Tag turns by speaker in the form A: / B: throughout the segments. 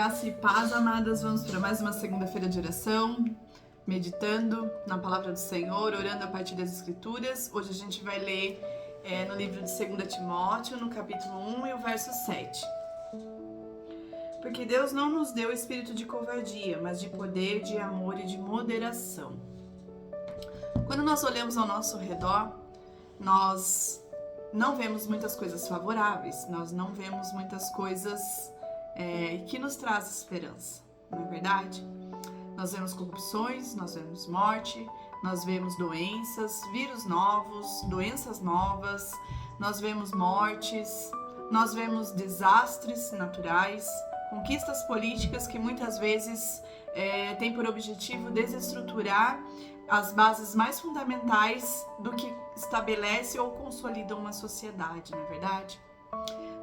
A: Graça e paz, amadas, vamos para mais uma segunda-feira de oração, meditando na palavra do Senhor, orando a partir das Escrituras. Hoje a gente vai ler no livro de 2 Timóteo, no capítulo 1 e o verso 7. Porque Deus não nos deu espírito de covardia, mas de poder, de amor e de moderação. Quando nós olhamos ao nosso redor, nós não vemos muitas coisas favoráveis, nós não vemos muitas coisas que nos traz esperança, não é verdade? Nós vemos corrupções, nós vemos morte, nós vemos doenças, vírus novos, doenças novas, nós vemos mortes, nós vemos desastres naturais, conquistas políticas que muitas vezes têm por objetivo desestruturar as bases mais fundamentais do que estabelece ou consolida uma sociedade, não é verdade?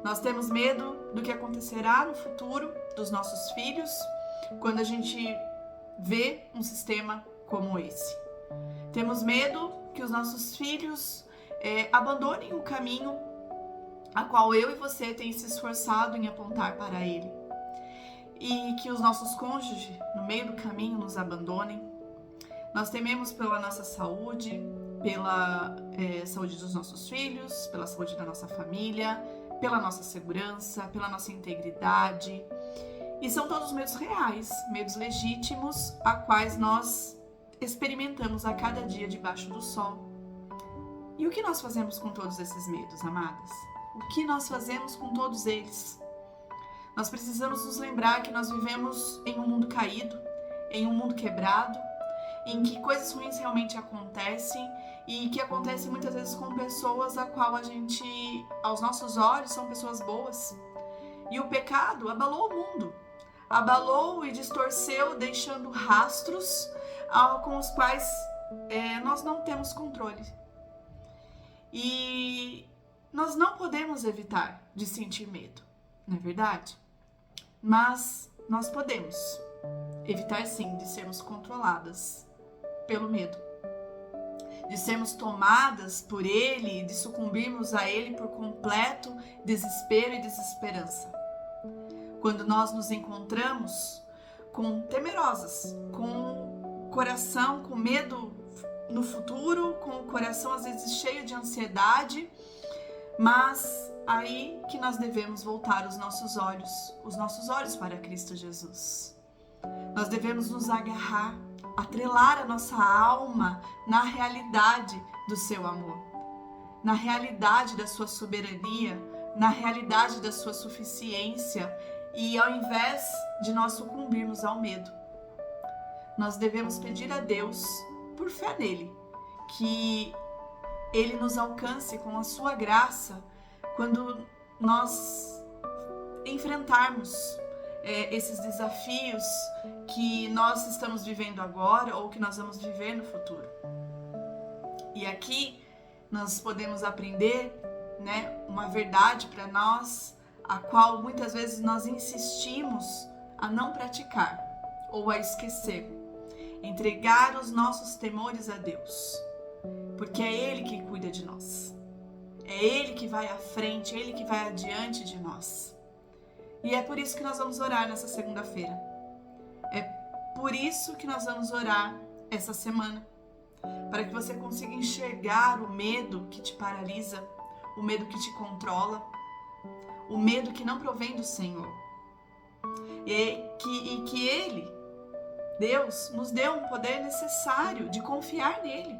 A: Nós temos medo do que acontecerá no futuro dos nossos filhos quando a gente vê um sistema como esse. Temos medo que os nossos filhos abandonem o caminho a qual eu e você tem se esforçado em apontar para ele. E que os nossos cônjuges, no meio do caminho, nos abandonem. Nós tememos pela nossa saúde, pela saúde dos nossos filhos, pela saúde da nossa família, pela nossa segurança, pela nossa integridade. E são todos medos reais, medos legítimos, a quais nós experimentamos a cada dia debaixo do sol. E o que nós fazemos com todos esses medos, amadas? O que nós fazemos com todos eles? Nós precisamos nos lembrar que nós vivemos em um mundo caído, em um mundo quebrado, em que coisas ruins realmente acontecem e que acontecem muitas vezes com pessoas a qual a gente, aos nossos olhos, são pessoas boas. E o pecado abalou o mundo, abalou e distorceu, deixando rastros com os quais nós não temos controle. E nós não podemos evitar de sentir medo, não é verdade? Mas nós podemos evitar sim de sermos controladas pelo medo, de sermos tomadas por ele, de sucumbirmos a ele por completo desespero e desesperança. Quando nós nos encontramos temerosas, com o coração, com medo no futuro, com o coração às vezes cheio de ansiedade, mas aí que nós devemos voltar os nossos olhos para Cristo Jesus. Nós devemos nos agarrar, atrelar a nossa alma na realidade do seu amor, na realidade da sua soberania, na realidade da sua suficiência, e ao invés de nós sucumbirmos ao medo, nós devemos pedir a Deus, por fé nele, que ele nos alcance com a sua graça quando nós enfrentarmos esses desafios que nós estamos vivendo agora ou que nós vamos viver no futuro. E aqui nós podemos aprender, uma verdade para nós, a qual muitas vezes nós insistimos a não praticar ou a esquecer. Entregar os nossos temores a Deus, porque é Ele que cuida de nós. É Ele que vai à frente, é Ele que vai adiante de nós. E é por isso que nós vamos orar nessa segunda-feira. É por isso que nós vamos orar essa semana. Para que você consiga enxergar o medo que te paralisa, o medo que te controla, o medo que não provém do Senhor. E que Ele, Deus, nos deu um poder necessário de confiar nele.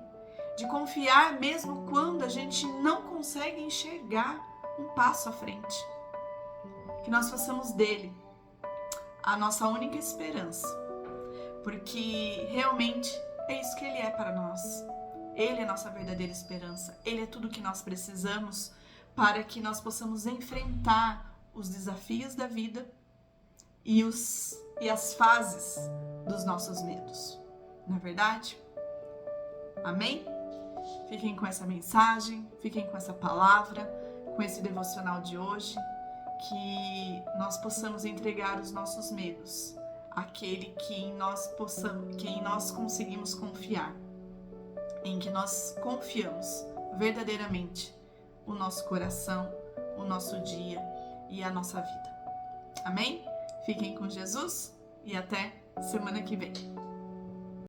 A: De confiar mesmo quando a gente não consegue enxergar um passo à frente. Que nós façamos dele a nossa única esperança, porque realmente é isso que ele é para nós. Ele é a nossa verdadeira esperança, ele é tudo o que nós precisamos para que nós possamos enfrentar os desafios da vida e as fases dos nossos medos, não é verdade? Amém? Fiquem com essa mensagem, fiquem com essa palavra, com esse devocional de hoje, que nós possamos entregar os nossos medos àquele que em nós conseguimos confiar, em que nós confiamos verdadeiramente o nosso coração, o nosso dia e a nossa vida. Amém? Fiquem com Jesus e até semana que vem.